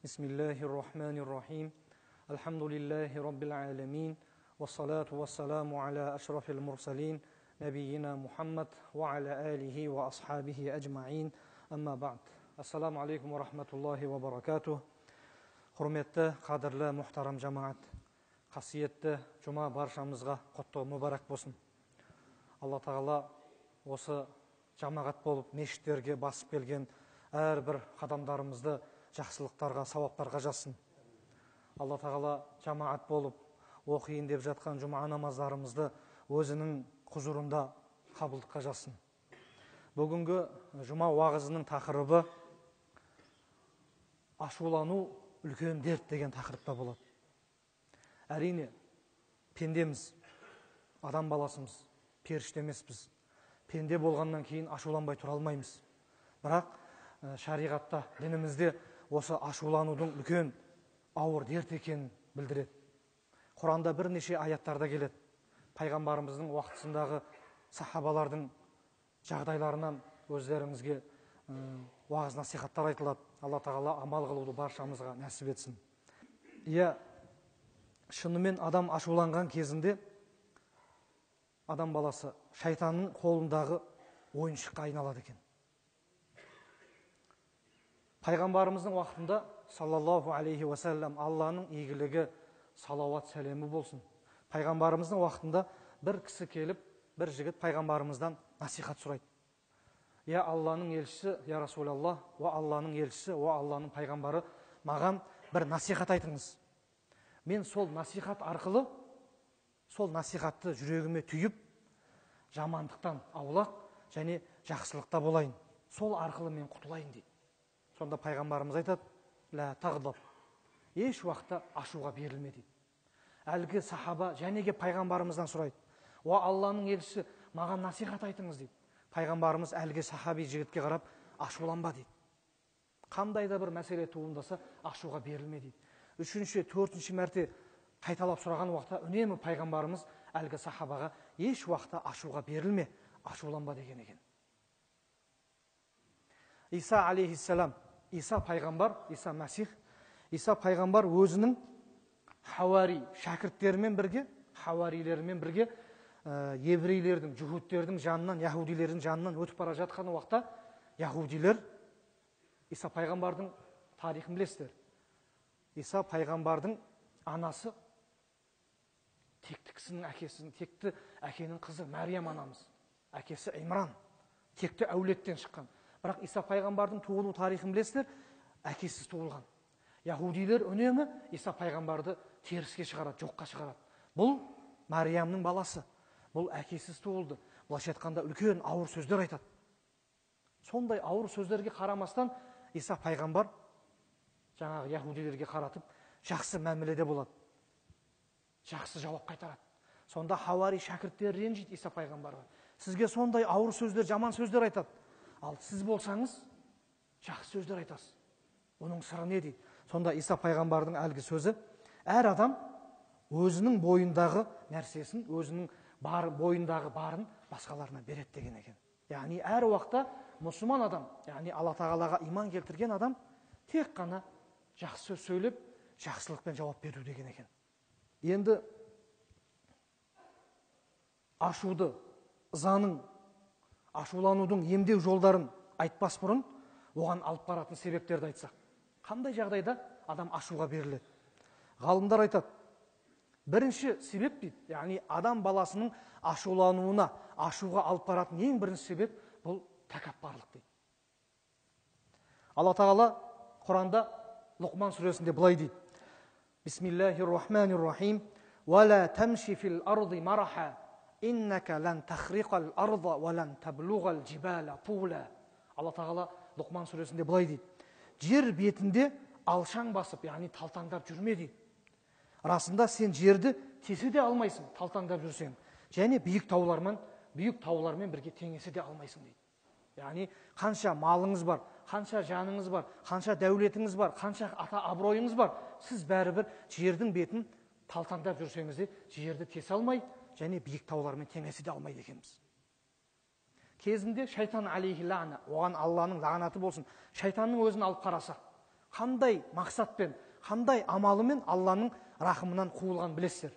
Bismillahirrahmanirrahim. Elhamdülillahi Rabbil alemin. Ve salatu ve selamu ala eşrafil mursalin. Nebiyyina Muhammed ve ala alihi ve ashabihi ecma'in. Amma ba'd. Assalamu alaikum ve rahmetullahi ve barakatuh. Hürmetli, kadirli, muhtaram cemaat. Qasiyetli Cuma barşamızga qutlug mübarek bolsun. Allah Taala осы жамағат болып мешіттерге басып келген әрбір қадамдарымызды жақсылықтарға, сауаптарға жазсын. Алла Тағала жамағат болып оқиын деп жатқан жұма намаздарымызды өзінің құзырында қабылдыққа жазсын. Бүгінгі жұма уағызының тақырыбы ашулану үлкен дерт деген тақырыпта болады. Әрине, пендеміз, адам баласымыз, періште емеспіз. Пенде болғаннан кейін ашуланбай тұра алмаймыз. Бірақ шариғатта, дінімізде осы ашуланудың үлкен ауыр дерт екенін білдіреді. Құранда бірнеше аяттарда келеді. Пайғамбарымыздың уақытысындағы сахабалардың жағдайларынан өздеріңізге уағыз насихаттар айтылады. Алла Тағала амал қылуды баршамызға нәсіп етсін. Иә, шынымен адам ашуланған кезінде адам баласы шайтанның қолындағы ойыншыққа айналады екен. Пайғамбарымыздың уақытында саллаллаху алейхи уассалам, Алланың игілігі, салауат сәлемі болсын. Пайғамбарымыздың уақытында бір кісі келіп, бір жігіт пайғамбарымыздан насихат сұрайды. Я Алланың елшісі, я Расулаллах, уа Алланың елшісі, уа Алланың пайғамбары, маған бір насихат айтыңыз. Мен сол насихат арқылы, сол насихатты жүрегіме түйіп, жамандықтан аулақ және жақсылықта болайын. Сол арқылы мен құтылайын дейді. Сонда пайғамбарымыз айтады: «Ла тағдаб». Еш уақытта ашуға берілме дейді. Әлгі сахаба жәнеге пайғамбарымыздан сұрайды: «Уа Алланың елшісі, маған насихат айтыңыз» дейді. Пайғамбарымыз әлгі сахаби жігітке қарап: «Ашуланба» дейді. Қандай да бір мәселе туындаса, ашуға берілме дейді. Үшінші, төртінші мәрте қайталап сұраған уақытта үнемі пайғамбарымыз әлгі сахабаға: «Еш уақытта ашуға берілме, ашуланба» деген екен. Иса алейхиссалам, Иса пайғамбар, Иса Мәсих, Иса пайғамбар өзінің хауари шәкірттерімен бірге, хауарилерімен бірге еврейлердің, жүхудтердің жанынан, яхудилердің жанынан өтіп бара жатқан уақытта, яхудилер Иса пайғамбардың тарихын білесіздер. Иса пайғамбардың анасы текті кісінің әкесінің, текті әкенің қызы Мәриям анамыз. Әкесі Имран, текті әулеттен шыққан. Бірақ Иса пайғамбардың туылу тарихын білесіздер, әкесіз туылған. Яхудилер үнемі Иса пайғамбарды теріске шығарады, жоққа шығарады. Бұл Мәриямның баласы, бұл әкесіз туылды. Былайша айтқанда үлкен ауыр сөздер айтады. Сондай ауыр сөздерге қарамастан Иса пайғамбар жаңағы яхудилерге қаратып жақсы мәміледе болады. Жақсы жауап қайтарады. Сонда хауари шәкірттер ренжиді Иса пайғамбарға. Сізге сондай ауыр сөздер, жаман сөздер айтады. Ал сіз болсаңыз, жақсы сөздер айтасыз. Оның сыры не дейді? Сонда Иса пайғамбардың әлгі сөзі: әр адам өзінің бойындағы нәрсесін, өзінің бойындағы барын басқаларына береді деген екен. Яғни әр уақытта мұсылман адам, яғни Алла Тағалаға иман келтірген адам тек қана жақсы сөз сөйлеп, жақсылықпен жауап беру деген екен. Енді ашуды, ызаның, ашуланудың емдеу жолдарын айтпас бұрын, оған алып баратын себептерді айтсақ. Қандай жағдайда адам ашуға беріледі? Ғалымдар айтады, бірінші себеп дейді, яғни адам баласының ашулануына, ашуға алып баратын ең бірінші себеп бұл тәкаппарлық дейді. Алла Тағала Құранда Лұқман сүресінде былай дейді: Бисмиллахир-рахманир-рахим. Ва ла тамши фил арди мараха иннака лан тахриқал арда ва лан таблуғал джибала тула. Алла Тағала Лұқман сүресінде былай дейді: жер бетінде алшаң басып, яғни талтаңдап жүрме дейді. Расында сен жерді тесе де алмайсың, талтаңдап жүрсең, және биік таулармен бірге теңесе де алмайсың дейді. Яғни қанша малыңыз бар, қанша жаныңыз бар, қанша дәулетіңіз бар, қанша ата абыройыңыз бар, сіз бәрібір жердің бетін талтаңдап жүрсеңіз де жерді тесе алмай, және биік таулармен теңесе де алмайды екенбіз. Кезінде шайтан алейхи лана, оған Алланың лағнаты болсын, шайтанның өзін алып қараса, қандай мақсатпен, қандай амалымен Алланың рахымынан қуылған білесіздер.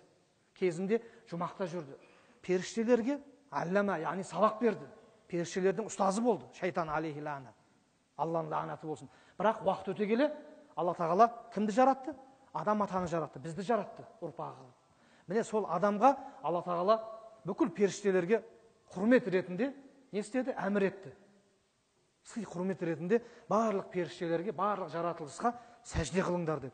Кезінде жұмақта жүрді. Періштелерге аллама, яғни сабақ берді. Періштелердің ұстазы болды. Шайтан алейхи лана. Алланың лағнаты болсын. Бірақ уақыт өте келе Алла тағала кімді жаратты? Адам атаны жаратты, бізді жаратты ұрпағы. Міне сол адамға Алла тағала бүкіл періштелерге құрмет ретінде не істеді? Әмір етті. Сый құрмет ретінде барлық періштелерге, барлық жаратылысқа сәжде қылыңдар деп.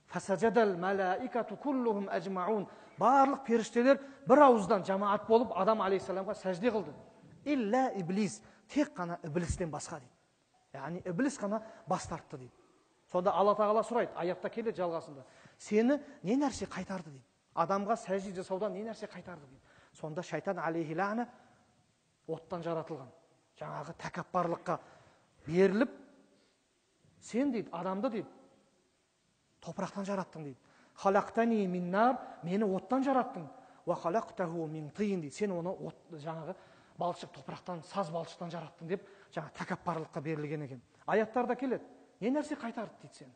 Фасажадал малаикату куллухум ажмаун. Барлық періштелер бір ауыздан жамаат болып Адам алейхиссаламға сәжде қылды. Илля иблис, тек қана иблистен басқа дейді. Яғни иблис қана бас тартты дейді. Сонда Алла тағала сұрайды, аятта келеді жалғасында. Сені не нәрсе қайтарды дейді. Адамға сәжде жасаудан не нәрсе қайтарды дейді. Сонда шайтан алейхи лана оттан жаратылған. Жаңағы тәкаппарлыққа беріліп, сен дейді, адамды дейді, топырақтан жараттың дейді. Халақтани миннар, мені оттан жараттың. Ва халақтаху мин тин дейді. Сен оны жаңағы балшық топырақтан, саз балшықтан жараттың деп, жаңа тәкаппарлыққа берілген екен. Аяттарда келеді. Не нәрсе қайтарды дейді сен.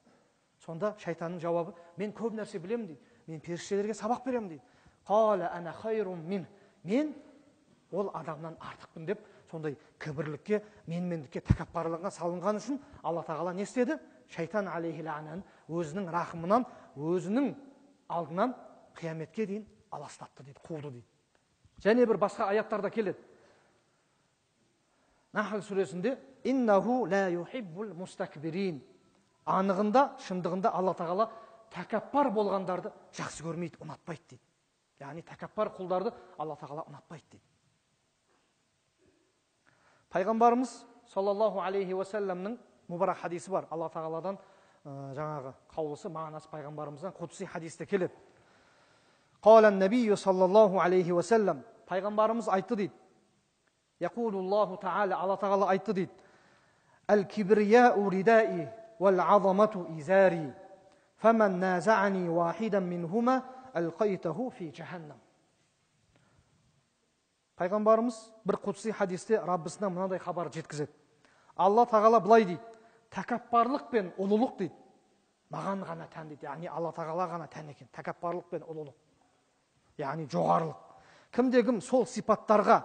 Сонда шайтанның жауабы, мен көп нәрсе білемін дейді. Мен періштелерге сабақ беремін дейді. Қала ана хайрум мин. Мен ол адамнан артықпын деп, сондай кібірлікке, менмендікке, тәкаппарлығына салынған үшін Алла тағала не істеді? Шайтан алейхи лананы өзінің рахымынан, өзінің алдынан қияметке дейін аластатты дейді, қуды дейді. Және бір басқа аяттарда келеді. Нахл сүресінде иннаху ла юхиббул мустакбирин. Анығында, шындығында Алла тағала тәкаппар болғандарды жақсы көрмейді, ұнатпайды дейді. Яғни тәкаппар құлдарды Алла тағала ұнатпайды дейді. Пайғамбарымыз саллаллаху алейхи уассаламның мұбарак хадисі бар. Алла тағаладан жаңағы қаулысы, мағынасы пайғамбарымыздан құдси хадисте келеді. Қалан набию саллаллаху алейхи уассалам. Пайғамбарымыз айтты дейді. Яқулуллаху та'ала, Алла тағала айтты дейді. Әл-кибрияу ридаи вәл-азамату изари. Фәмән наза'ани вахидан минхума әл-қайтаху фи джаханнам. Пайғамбарымыз бір құдси хадисте Раббысына мынадай хабар жеткізеді. Алла тағала былай дейді. Тәкаппарлық пен ұлылық дейді. Маған ғана тән дейді. Яғни Алла тағала ғана тән екен. Тәкаппарлық пен ұлылық. Яғни жоғарылық. Кімде-кім сол сипаттарға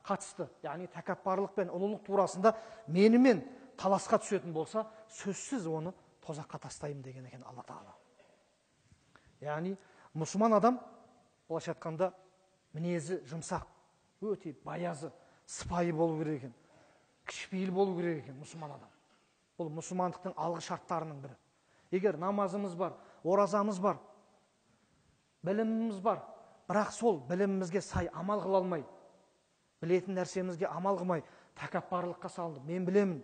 қатысты, яғни тәкаппарлық пен ұлылық турасында менімен таласқа түсетін болса, сөзсіз оны тозаққа тастаймын деген екен Алла тағала. Яғни мұсылман адам былайша айтқанда мінезі жұмсақ, өте баязы, сыпайы болу керек екен. Кішіпейіл болу керек екен мұсылман адам. Бұл мұсылмандықтың алғы шарттарының бірі. Егер намазымыз бар, оразамыз бар, біліміміз бар, бірақ сол білімімізге сай амал қыла алмай, білетін нәрсемізге амал қылмай, тәкаппарлыққа салынып, мен білемін,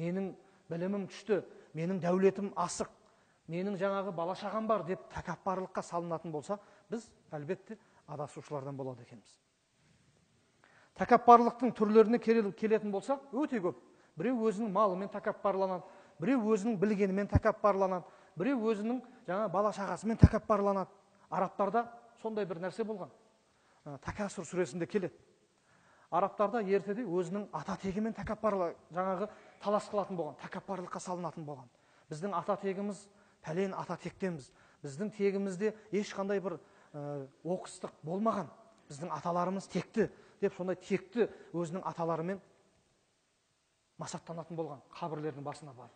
менің білімім күшті, менің дәулетім асық, менің жаңағы бала-шағам бар деп тәкаппарлыққа салынатын болса, біз әлбетте адасушылардан болады екенбіз. Тәкаппарлықтың түрлеріне келетін болса, өте көп. Біреу өзінің малымен тәкаппарланады, біреу өзінің білгенімен тәкаппарланады, біреу өзінің жаңа бала-шағасымен тәкаппарланады. Арабтарда сондай бір нәрсе болған. Такасур сүресінде келеді. Арабтарда ертеде өзінің ата тегімен жаңағы талас қылатын болған, тәкаппарлыққа салынатын болған. Біздің ата тегіміз пәлен ата тектенбіз. Біздің тегімізде ешқандай бір оқыстық болмаған. Біздің аталарымыз текті деп сондай текті өзінің аталарымен масаттанатын болған, қабірлердің басына барып.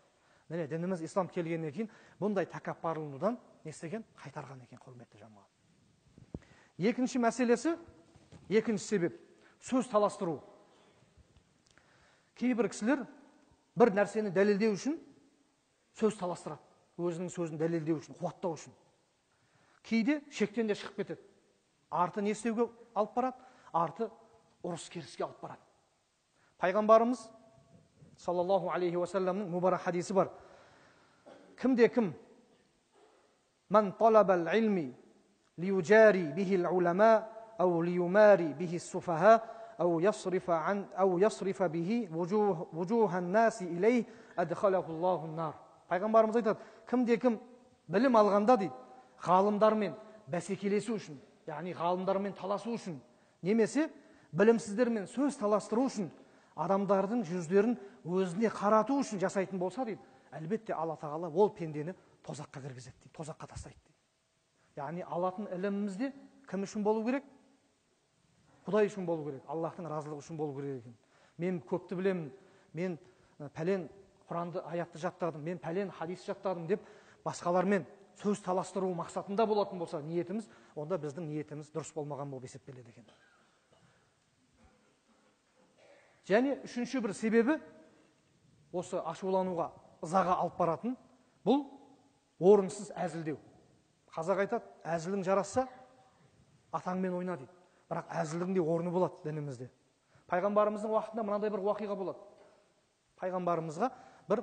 Міне дініміз ислам келгеннен кейін бұндай тәкаппарланудан не істеген? Қайтарған екен, құрметті жамағат. Екінші мәселесі, екінші себеп сөз таластыру. Кейбір кісілер бір нәрсені дәлелдеу үшін сөз таластырады. Өзінің сөзін дәлелдеу үшін, қуаттау үшін. Кейде шектен де шығып кетеді. Арты не істеуге алып барады? Арты ұрыс керіске алып барады. Пайғамбарымыз саллаллаху алейхи уассаламның мұбарак хадисі бар. Кімде-кім ман талабал илми лиюджари бихил улама ау лиюмари бихи суфаха ау ясрифа бихи вужухан наси илей адхалахуллаху нар. Пайғамбарымыз айтады, кімде-кім білім алғанда дейді, ғалымдармен бәсекелесу үшін, яғни ғалымдармен таласу үшін, немесе білімсіздермен сөз таластыру үшін, адамдардың жүздерін өзіне қарату үшін жасайтын болса дейді, әлбетте Алла тағала ол пендені тозаққа кіргізеді дейді, тозаққа тастайды дейді. Яғни алатын ілімімізде кім үшін болу керек? Құдай үшін болу керек, Аллахтың разылығы үшін болу керек екен. Мен көпті білемін, мен пәлен Құранды аятты жаттадым, мен пәлен хадис жаттадым деп басқалармен сөз таластыру мақсатында болатын болса ниетіміз, онда біздің ниетіміз дұрыс болмаған болып есептеледі екен. Және үшінші бір себебі осы ашулануға, ызаға алып баратын бұл орынсыз әзілдеу. Қазақ айтады, әзілің жарасса атаңмен ойна дейді. Бірақ әзілдің де орны болады дінімізде. Пайғамбарымыздың уақытында мынандай бір уақиға болады. Пайғамбарымызға бір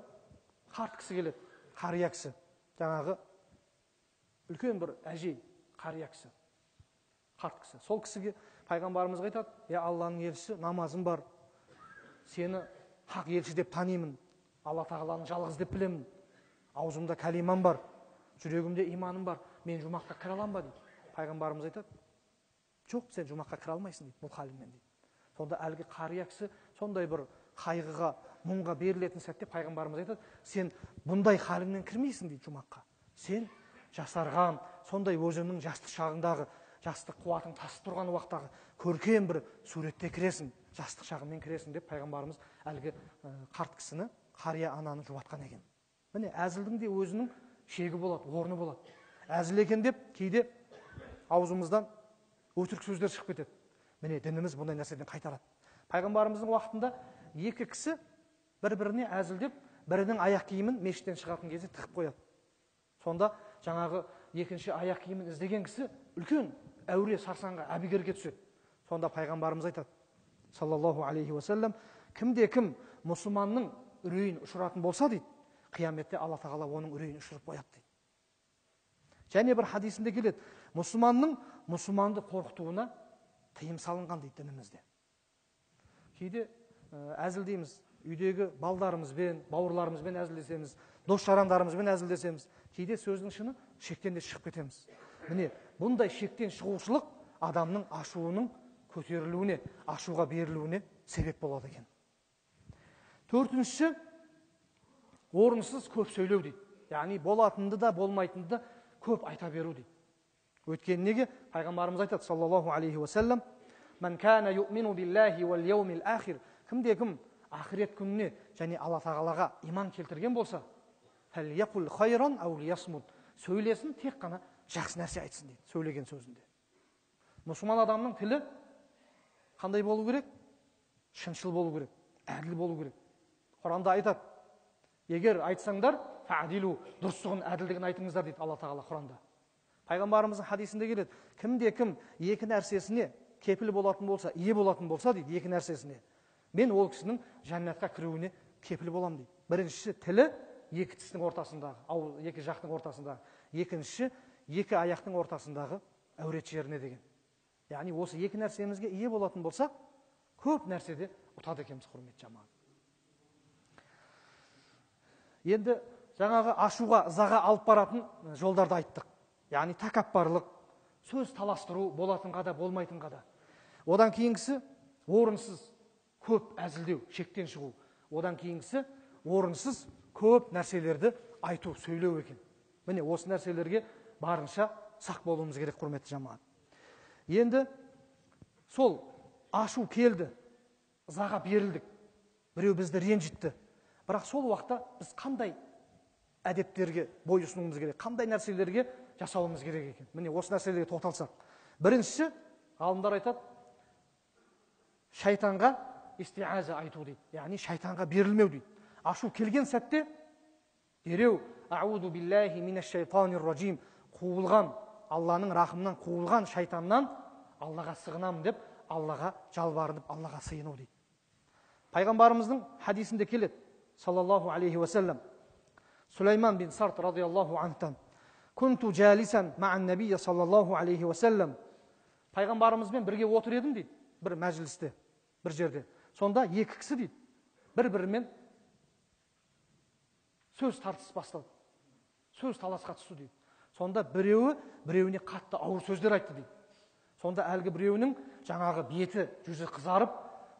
қарт кісі келеді, қария кісі. Жаңағы үлкен бір әжей, қария кісі, қарт кісі. Сол кісіге пайғамбарымызға айтады, Алланың елшісі, намазым бар, сені хақ елші деп танимын, Алла тағаланың жалғыз деп білемін, аузымда кәлимам бар, жүрегімде иманым бар, мен жұмаққа кіре аламын ба дейді. Пайғамбарымыз айтады, жоқ, сен жұмаққа кіре алмайсың дейді, бұл халіңмен дейді. Сонда әлгі қария кісі сондай бір қайғыға, мұңға берілетін сәтте пайғамбарымыз айтады, сен бұндай халіңмен кірмейсің дейді жұмаққа. Сен жасарған, сондай өзіңнің жастық шағыңдағы, жастық қуатың тасып тұрған уақыттағы көркем бір суретте кіресің, жастық шағыңмен кіресің деп пайғамбарымыз әлгі қарт кісіні, қария ананы жұбатқан екен. Міне әзілдің де өзінің шегі болады, орны болады. Әзіл екен деп кейде аузымыздан өтірік сөздер шығып кетеді. Міне дініміз бұндай нәрседен қайтарады. Пайғамбарымыздың уақытында екі кісі бір-біріне әзілдеп, бірінің аяқ киімін мешіттен шығатын кезде тығып қояды. Сонда жаңағы екінші аяқ киімін іздеген кісі үлкен әуре сарсаңға, әбігерге түседі. Сонда пайғамбарымыз айтады, саллаллаху алейхи уассалам, кімде-кім мұсылманның үрейін ұшыратын болса дейді, қияметте Алла тағала оның үрейін ұшырып қояды дейді. Және бір хадисінде келеді, мұсылманды қорқытуына тыйым салынған дейді дінімізде. Кейде әзілдейміз, үйдегі балдарымызбен, бауырларымызбен әзілдесеміз, дос-жарандарымызбен әзілдесеміз, кейде сөздің шыны шектен де шығып кетеміз. Міне, бұндай шектен шығушылық адамның ашуының көтерілуіне, ашуға берілуіне себеп болады екен. Төртінші, орынсыз көп сөйлеу дейді. Яғни болатынды да, болмайтынды да көп айта беру дейді. Өйткені неге? Пайғамбарымыз айтады, саллаллаху алейхи уассалам, «Ман кана юъмину биллахи вал яумил ахир». Кімде-кім ақырет күніне және Алла тағалаға иман келтірген болса, «Фальяқул хайран ау лиясмут». Сөйлесін, тек қана жақсы нәрсе айтсын дейді, сөйлеген сөзінде. Мұсылман адамның тілі қандай болу керек? Шыншыл болу керек, әділ болу керек. Құранда айтады, егер айтсаңдар, фаадилу, дұрыстығын, әділдігін айтыңыздар дейді Алла тағала Құранда. Пайғамбарымыздың хадисінде келеді, кімде-кім екі нәрсесіне кепіл болатын болса, ие болатын болса дейді, екі нәрсесіне, мен ол кісінің жәннатқа кіруіне кепіл болам дейді. Біріншісі тілі екі тістің ортасындағы, екі жақтың ортасындағы. Екіншісі екі аяқтың ортасындағы әурет жеріне деген. Яғни осы екі нәрсемізге ие болатын болсақ, көп нәрседе ұтады екенбіз, құрметті жамағат. Енді жаңағы ашуға, ызаға алып баратын жолдарды айттық. Яғни тәкаппарлық, сөз таластыру болатынға да, болмайтынға да. Одан кейінгісі орынсыз көп әзілдеу, шектен шығу. Одан кейінгісі орынсыз көп нәрселерді айту, сөйлеу екен. Міне осы нәрселерге барынша сақ болуымыз керек, құрметті жамағат. Енді сол ашу келді, ызаға берілдік, біреу бізді ренжітті. Бірақ сол уақытта біз қандай әдептерге бой ұсынуымыз керек, қандай нәрселерге жасауымыз керек екен. Міне осы нәрселерге тоқталсақ. Біріншісі, ғалымдар айтады, шайтанға истиаза айту дейді. Яғни шайтанға берілмеу дейді. Ашу келген сәтте дереу аузу биллахи минаш шайтанир раджим, қуылған, Алланың рахымынан қуылған шайтаннан Аллаға сығынамын деп, Аллаға жалбарынып, Аллаға сыйыну дейді. Пайғамбарымыздың хадисінде келеді, саллаллаху алейхи уассалам, Сулейман бин Сарт радиаллаху анхтан, «Күнту жалисан ма'ан набия саллаллаху алейхи уассалам». Пайғамбарымызбен бірге отыр едім дейді, бір мәжілісте, бір жерде. Сонда екі кісі дейді, бір-бірімен сөз тартыс бастады. Сөз таласқа түсті дейді. Сонда біреуіне қатты ауыр сөздер айтты дейді. Сонда әлгі біреуінің жаңағы беті, жүзі қызарып,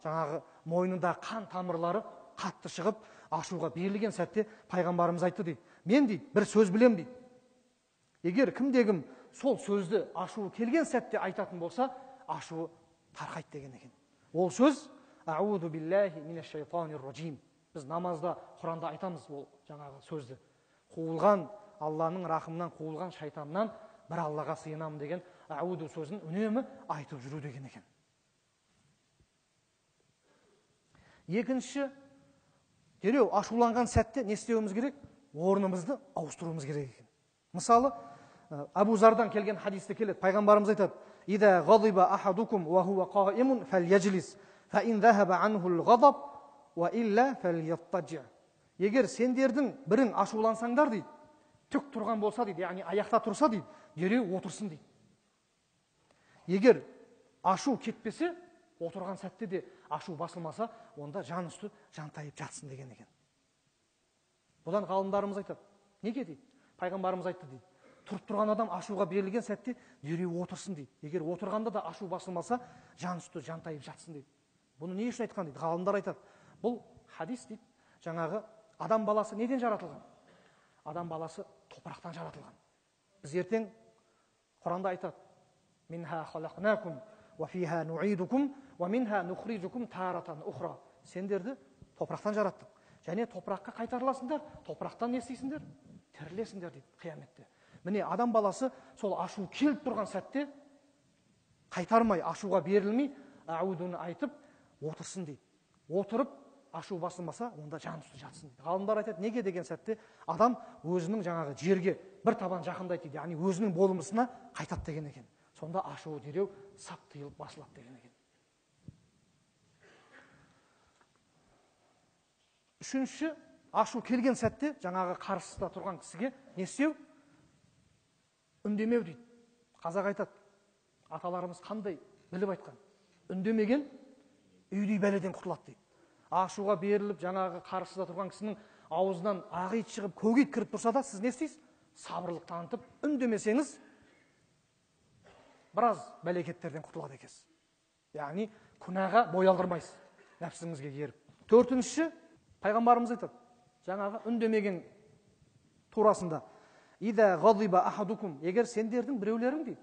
жаңағы мойнында қан тамырлары қатты шығып, ашуға берілген сәтте пайғамбарымыз айтты дейді. Мен дейді, бір сөз білем дейді. Егер кімде-кім сол сөзді ашуы келген сәтте айтатын болса, ашуы тарқайды деген екен. Ол сөз аузу биллахи минаш шайтанир раджим. Біз намазда, Құранда айтамыз ол жаңағы сөзді. Қуылған, Алланың рахымынан қуылған шайтаннан бір Аллаға сыйынамын деген аузу сөзін үнемі айтып жүру деген екен. Екінші, дереу ашуланған сәтте не істеуіміз керек? Орнымызды ауыстыруымыз керек екен. Мысалы, Абу Зардан келген хадисте келеді. Пайғамбарымыз айтады: "Ида ғадиба ахадукум ва хуа қаимун фальяджлис, фа ин захаба анху ал-ғадаб ва илля фальяттаджи." Егер сендердің бірің ашулансаңдар дейді, тік тұрған болса дейді, яғни аяқта тұрса дейді, дереу отырсын дейді. Егер ашу кетпесе, отырған сәтте де ашу басылмаса, онда жан үсті жантайып жатсын деген екен. Бұдан ғалымдарымыз айтады. Неге дейді? Пайғамбарымыз айтты дейді. Тұрып тұрған адам ашуға берілген сәтте дереу отырсын дейді. Егер отырғанда да ашу басылмаса, жан үсті жантайып жатсын дейді. Бұны не үшін айтқан дейді? Ғалымдар айтады. Бұл хадис дейді, жаңағы адам баласы неден жаратылған? Адам баласы топырақтан жаратылған. Біз ертең Құранда айтады: "Минха халақнакум ва фиха нуидукум ва минха нухриджукум таратан ухра." Сендерді топырақтан жараттық. Және топыраққа қайтарыласыңдар, топырақтан не істейсіңдер? Тірілесіңдер дейді қияметте. Міне адам баласы сол ашу келіп тұрған сәтте қайтармай, ашуға берілмей, аудуны айтып отырсын дейді. Отырып ашу басылмаса, онда жан үсті жатсын дейді. Ғалымдар айтады, неге деген сәтте адам өзінің жаңағы жерге бір табан жақындайды дейді, яғни өзінің болмысына қайтады деген екен. Сонда ашуы дереу сап тыйылып басылады деген екен. Үшінші, ашу келген сәтте жаңағы қарсысында тұрған кісіге не істеу? Үндемеу дейді. Қазақ айтады, аталарымыз қандай біліп айтқан? Үндемеген үйдей бәледен құтылады дейді. Ашуға беріліп, жаңағы қарсысында тұрған кісінің аузынан ақ ит шығып, көк ит кіріп тұрса да, сіз не істейсіз? Сабырлық танытып, үндемесеңіз, біраз бәлекеттерден құтылады екенсіз. Яғни күнәға бой алдырмайсыз, нәпсіңізге еріп. Төртінші, пайғамбарымыз айтады, жаңағы үндемеген турасында: "Ида ғадиба ахадукум", егер сендердің біреулерің дейді,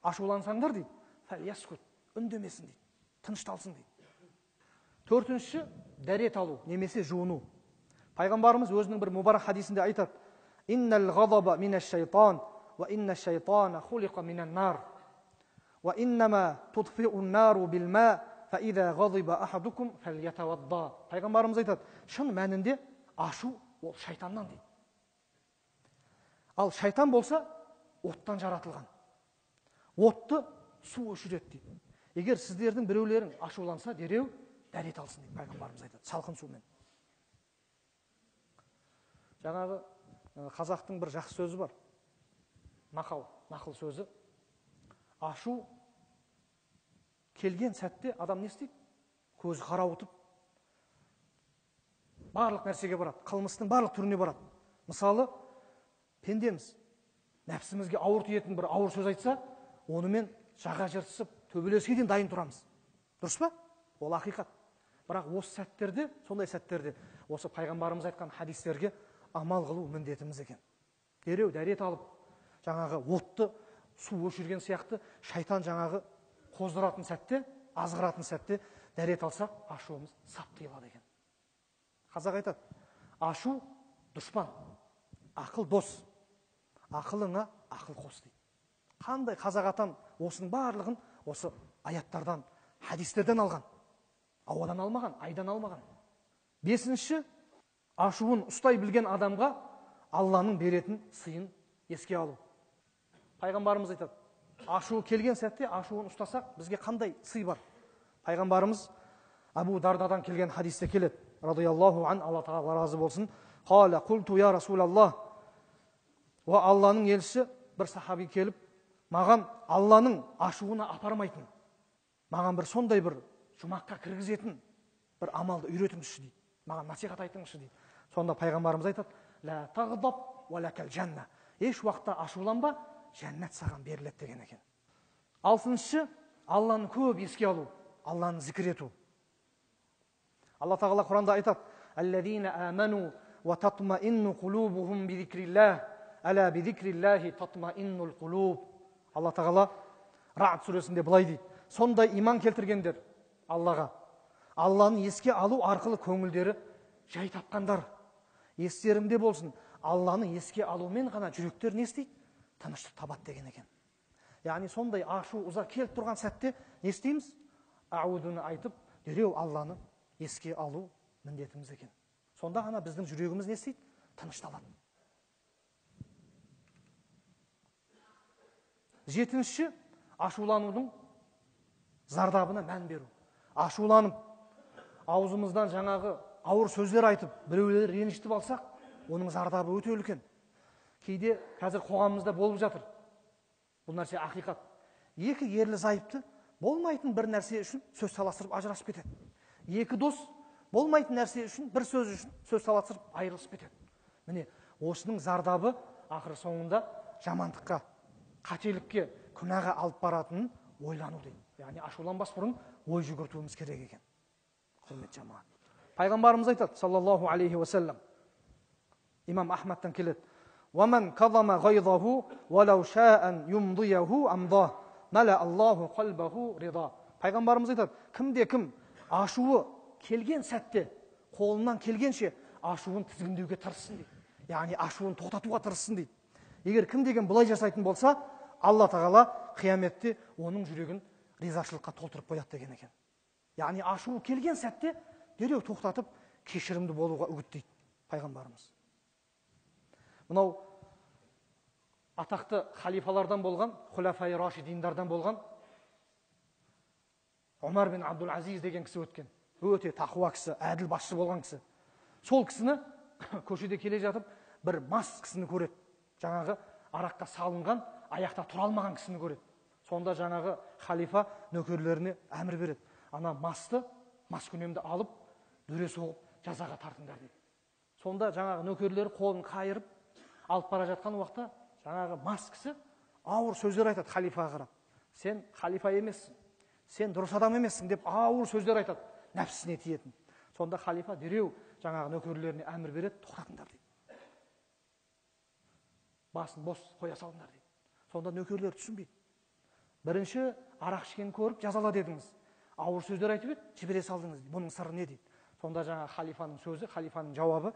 ашулансаңдар дейді, фальяскут, үндемесін дейді, тынышталсын дейді. Төртінші, дәрет алу, немесе жуыну. Пайғамбарымыз өзінің бір мұбарак хадисінде айтады: "Иннал ғадаба минаш шайтан, ва инна шайтана хулиқа минан нар, ва иннама tudfi'un нару бил ма, фа ида ғадиба ахадукум фальятавадда." Пайғамбарымыз айтады, шын мәнінде ашу ол шайтаннан дейді. Ал шайтан болса, оттан жаратылған. Отты су өшіреді дейді. Егер сіздердің біреулерің ашуланса, дереу дәрет алсын дейді пайғамбарымыз айтады, салқын сумен. Жаңағы қазақтың бір жақсы сөзі бар. Нақыл сөзі. Ашу келген сәтте адам не істейді? Көзі қарауытып, барлық нәрсеге барады, қылмыстың барлық түріне барады. Мысалы, пендеміз, нәпсімізге ауыр тиетін бір ауыр сөз айтса, онымен жаға жыртысып, төбелеске дейін дайын тұрамыз. Дұрыс па? Ол ақиқат. Бірақ осы сәттерде, сондай сәттерде, осы пайғамбарымыз айтқан хадистерге амал қылу міндетіміз екен. Дереу дәрет алып, жаңағы отты су өшірген сияқты, шайтан жаңағы қоздыратын сәтте, азғыратын сәтте дәрет алсақ, ашуымыз сап тыйылады екен. Қазақ айтады, ашу дұшпан, ақыл дос, ақылыңа ақыл қос дейді. Қандай қазақ атам осының барлығын осы аяттардан, хадистерден алған. Ауадан алмаған, айдан алмаған. Бесінші, ашуын ұстай білген адамға Алланың беретін сыйын еске алу. Пайғамбарымыз айтады, ашу келген сәтте ашуын ұстасақ, бізге қандай сый бар? Пайғамбарымыз Абу Дардадан келген хадисте келеді. Радиаллаху ан, Алла тағала разы болсын. Қала құлту я Расулаллах. Ва Алланың елшісі бір сахаби келіп, маған Алланың ашуына апармайтын, маған бір сондай бір жұмаққа кіргізетін бір амалды үйретіңізші дейді. Маған насихат айтыңызшы дейді. Сонда пайғамбарымыз айтады, ла тағдаб ва лакал жанна. Еш уақытта ашуланба, жәннат саған беріледі деген екен. Алтыншы, Алланы көп еске алу, Алланы зікір ету. Алла тағала Құранда айтады, Аллазина аману ва татмаинну кулубухум бидикриллах. Ала бидикриллахи татмаиннул кулуб. Алла Тағала Рa'д сүресінде былай дейді: сондай иман келтіргендер Аллаға, Алланы еске алу арқылы көңілдері жай тапқандар. Естеріңде болсын, Алланы еске алумен ғана жүректер не істейді? Тыныштық табады деген екен. Яғни сондай ашу ыза келіп тұрған сәтте не істейміз? Аудуны айтып, дереу Алланы еске алу міндетіміз екен. Сонда ғана біздің жүрегіміз не істейді? Тынышталады. Жетінші, ашуланудың зардабына мән беру. Ашуланып, аузымыздан жаңағы ауыр сөздер айтып, біреулер ренжітіп алсақ, оның зардабы өте үлкен. Кейде қазір қоғамымызда болып жатыр. Бұл нәрсе ақиқат. Екі ерлі зайыпты болмайтын бір нәрсе үшін сөз таластырып ажырасып кетеді. Екі дос болмайтын нәрсе үшін, бір сөз үшін сөз таластырып айырылысып кетеді. Міне, осының зардабы ақыр соңында жамандыққа, қателікке, күнәға алып баратынын ойлану дейді. Яғни ашуланбас бұрын ой жүгіртуіміз керек екен. Құрметті жамағат. Пайғамбарымыз айтады, саллаллаху алейхи ва саллям, имам Ахмадтан келеді: وَمَنْ كَظَمَ غَيْظَهُ وَلَوْ شَاءً يُمْضِيَهُ أَمْضَهُ مَلَأَ اللَّهُ قَلْبَهُ رِضَا. Пайғамбарымыз айтады, кімде-кім ашуы келген сәтте, қолынан келгенше ашуын тізгіндеуге тырыссын дейді. Яғни ашуын тоқтатуға тырыссын дейді. Егер кімдеген бұлай жасайтын болса, Алла Тағала қияметте оның жүрегін ризашылыққа толтырып қояды деген екен. Яғни ашуы келген сәтте дереу тоқтатып, кешірімді болуға үгіттейді пайғамбарымыз. Мынау атақты халифалардан болған, Хулафай Рашидиндардан болған Омар бин Абдул Азиз деген кісі өткен. Өте тақуа кісі, әділ басшы болған кісі. Сол кісіні көшеде келе жатып, бір мас кісіні көреді. Жаңағы араққа салынған, аяқта тұра алмаған кісіні көреді. Сонда жаңағы халифа нөкерлеріне әмір береді: ана масты, маскүнемді алып, дүре соғып, жазаға тартыңдар дейді. Сонда жаңағы нөкерлері қолын қайырып, алып бара жатқан уақытта жаңағы мас кісі ауыр сөздер айтады халифаға қарап: сен халифа емессің, сен дұрыс адам емессің деп ауыр сөздер айтады, нәпсісіне тиетін. Сонда халифа дереу жаңағы нөкерлеріне әмір береді: тоқтатыңдар дейді. Басын бос қоя салыңдар дейді. Сонда нөкерлер түсінбейді. Бірінші арақ ішкенін көріп жазала дедіңіз, ауыр сөздер айтып еді, жібере салдыңыз. Бұның сыры не дейді? Сонда жаңағы халифаның сөзі, халифаның жауабы: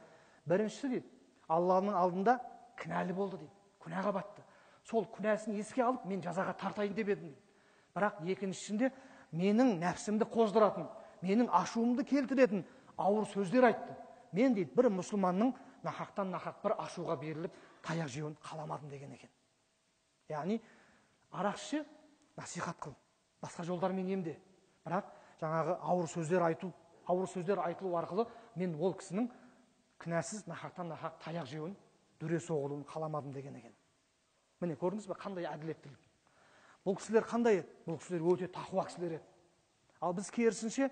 біріншісі дейді, Алланың алдында кінәлі болды дейді, күнәға батты. Сол күнәсін еске алып, мен жазаға тартайын деп едім дейді. Бірақ екіншісінде менің нәпсімді қоздыратын, менің ашуымды келтіретін ауыр сөздер айтты. Мен дейді, бір мұсылманның нахақтан нахақ бір ашуға беріліп, таяқ жеуін қаламадым деген екен. Яғни арақ ішсе насихат қыл, басқа жолдармен емде. Бірақ жаңағы ауыр сөздер айтылу арқылы мен ол кісінің кінәсіз нахақтан нахақ таяқ жеуін, дүре соғылуын қаламадым деген екен. Міне көрдіңіз бе, қандай әділеттілік. Бұл кісілер қандай еді? Бұл кісілер өте тақуа кісілер еді. Ал біз керісінше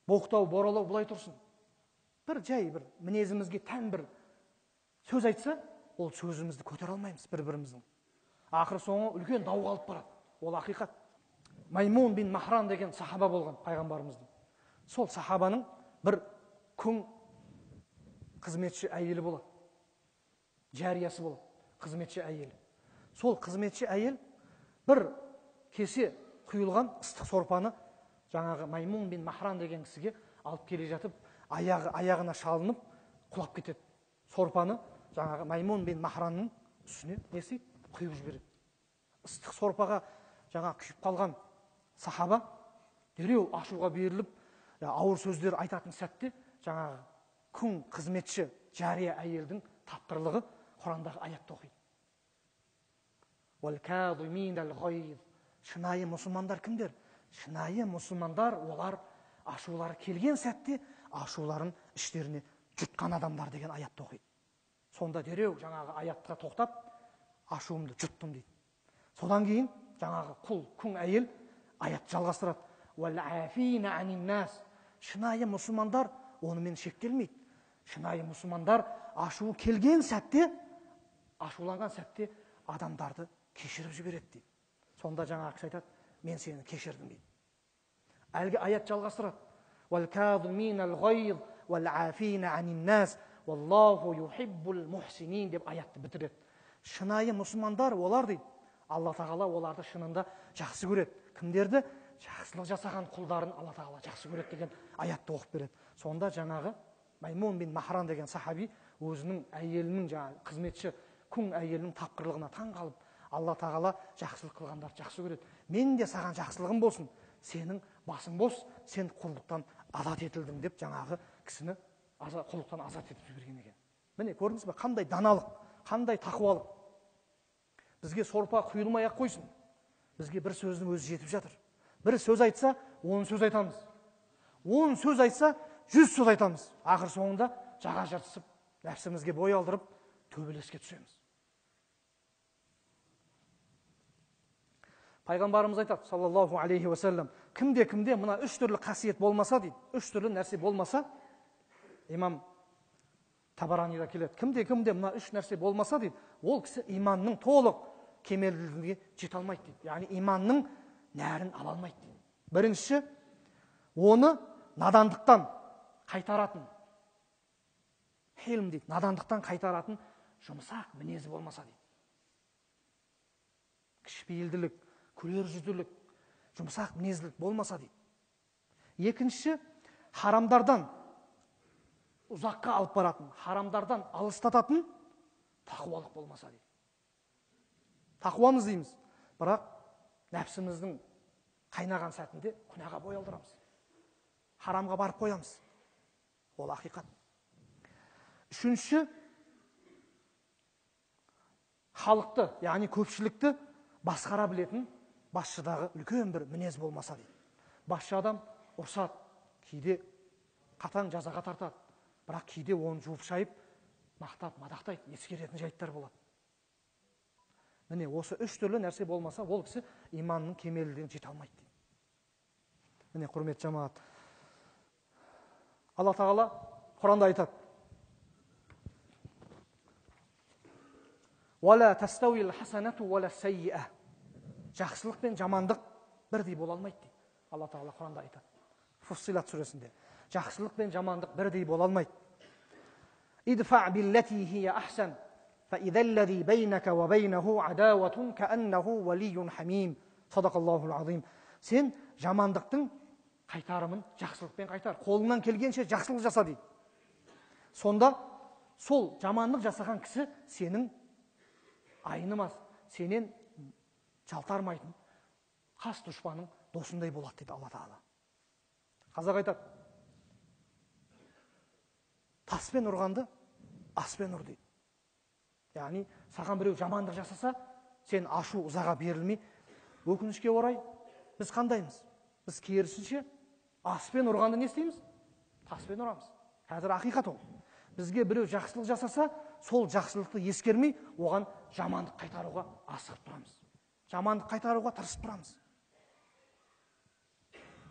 боқтау, боралау бұлай тұрсын. Бір жай, бір мінезімізге тән бір сөз айтса, ол сөзімізді көтер алмаймыз бір-біріміздің. Ақыр соңы үлкен дауға алып барады. Ол ақиқат. Маймун бин Махран деген сахаба болған пайғамбарымыздың. Сол сахабаның бір күң қызметші әйелі болады. Жариясы болады, қызметші әйелі. Сол қызметші әйел бір кесе құйылған ыстық сорпаны жаңағы Маймун бин Махран деген кісіге алып келе жатып, аяғына шалынып құлап кетеді. Сорпаны жаңағы Маймун бин Махранның үстіне не істейді? Құйып жібереді. Ыстық сорпаға жаңа күйіп қалған сахаба дереу ашуға беріліп, ауыр сөздер айтатын сәтте жаңағы күң қызметші жария әйелдің таптырлығы Құрандағы аятты оқиды. Шынайы мұсылмандар кімдер? Шынайы мұсылмандар олар ашулары келген сәтте ашуларын іштеріне жұтқан адамдар деген аятты оқиды. Сонда дереу жаңағы аятқа тоқтап, ашуымды жұттым дейді. Содан кейін жаңағы күң әйел аят жалғастырады. Шынайы мұсылмандар онымен шектелмейді. Шынайы мұсылмандар ашуы келген сәтте, ашуланған сәтте адамдарды кешіріп жібереді дейді. Сонда жаңағы кісі айтады: мен сені кешірдім дейді. Әлгі аят жалғастырады. وَالْكَاظِمِينَ الْغَيْظَ وَالْعَافِينَ عَنِ النَّاسِ وَاللَّهُ يُحِبُّ الْمُحْسِنِينَ деп аятты бітіреді. Шынайы мұсылмандар олар дейді. Алла тағала оларды шынында жақсы көреді. Кімдерді? Жақсылық жасаған құлдарын Алла тағала жақсы көреді деген аятты оқып береді. Сонда жаңағы Маймун бин Махран деген сахаби өзінің әйелінің, жаңағы қызметші күң әйелінің тапқырлығына таң қалып, Алла тағала жақсылық қылғандарды жақсы көреді. Мен де саған жақсылығым болсын, сенің басың бос, сен құлдықтан азат етілдің деп жаңағы кісіні құлдықтан азат етіп жіберген екен. Міне көрдіңіз бе, қандай даналық, қандай тақуалық. Бізге сорпа құйылмай ақ қойсын. Бізге бір сөздің өзі жетіп жатыр. Бір сөз айтса, 10 сөз айтамыз. 10 сөз айтса, 100 сөз айтамыз. Ақыр соңында жаға жыртысып, нәпсімізге бой алдырып, төбелеске түсеміз. Пайғамбарымыз айтады, саллаллаху алейхи уассалам, кімде мына 3 түрлі қасиет болмаса дейді, 3 түрлі нәрсе болмаса, имам Табаранида келеді, кімде мына 3 нәрсе болмаса дейді, ол кісі иманның толық кемелділігіне жете алмайды дейді. Яғни иманның нәрін ала алмайды дейді. Біріншісі, оны надандықтан қайтаратын, хилм дейді, надандықтан қайтаратын жұмсақ мінезі болмаса дейді. Кішіпейілділік, күлер жүзділік, жұмсақ мінезділік болмаса дейді. Екіншісі, харамдардан ұзаққа алып баратын, харамдардан алыстататын тақуалық болмаса дейді. Тақуамыз дейміз, бірақ нәпсіміздің қайнаған сәтінде күнәға бой алдырамыз. Харамға барып қоямыз. Ол ақиқат. Үшінші, халықты, яғни көпшілікті басқара білетін басшыдағы үлкен бір мінез болмаса дейді. Басшы адам ұрсады, кейде қатаң жазаға тартады, бірақ кейде оны жуып шайып, мақтап, мадақтайды, ескеретін жайттар болады. Міне осы 3 түрлі нәрсе болмаса, ол кісі иманның кемелдігіне жете алмайды дейді. Міне құрметті жамағат, Алла тағала Құранда айтады: «Уала тастауил хасанату уала саййиа». Жақсылық пен жамандық бірдей бола алмайды дейді. Алла тағала Құранда айтады. Фуссилат сүресінде. Жақсылық пен жамандық бірдей бола алмайды. «Идфа биллати хия ахсан, фа идаллази бейнака ва бейнаху адауатун кааннаху валийюн хамим». Садақаллахул азим. Сен жамандықтың қайтарымын жақсылықпен қайтар. Қолыңнан келгенше жақсылық жаса дейді. Сонда сол жамандық жасаған кісі сенің айнымас, сенен жалтармайтын қас дұшпаның досындай болады дейді Алла тағала. Қазақ айтады: таспен ұрғанды аспен ұр дейді. Яғни саған біреу жамандық жасаса, сен ашу ызаға берілмей, өкінішке орай біз қандаймыз? Біз керісінше аспен ұрғанды не істейміз? Таспен ұрамыз. Қазір ақиқат ол. Бізге біреу жақсылық жасаса, сол жақсылықты ескермей, оған жамандық қайтаруға асығып тұрамыз. Жамандық қайтаруға тырысып тұрамыз.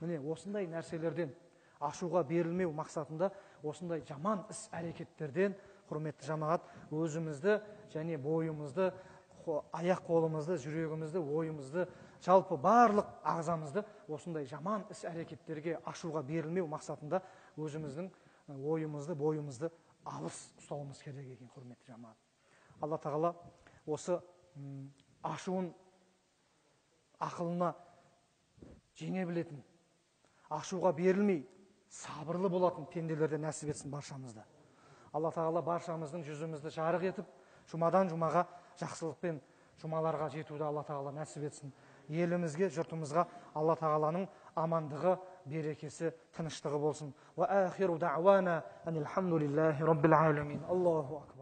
Міне осындай нәрселерден, ашуға берілмеу мақсатында, осындай жаман іс әрекеттерден, құрметті жамағат, өзімізді және бойымызды, аяқ қолымызды, жүрегімізді, ойымызды, жалпы барлық ағзамызды осындай жаман іс әрекеттерге ашуға берілмеу мақсатында өзіміздің ойымызды, бойымызды алыс ұстауымыз керек екен, құрметті жамағат. Алла тағала осы ашуын ақылына жеңе білетін, ашуға берілмей сабырлы болатын пенделерді нәсіп етсін баршамызды. Алла тағала баршамыздың жүзімізді жарық етіп, жұмадан жұмаға жақсылықпен жұмаларға жетуді Алла тағала нәсіп етсін. Елімізге, жұртымызға Алла тағаланың амандығы, берекесі, тыныштығы болсын. Ва ахиру дa'wana анил хамдулиллахи rabbil alamin. Аллаху акбар.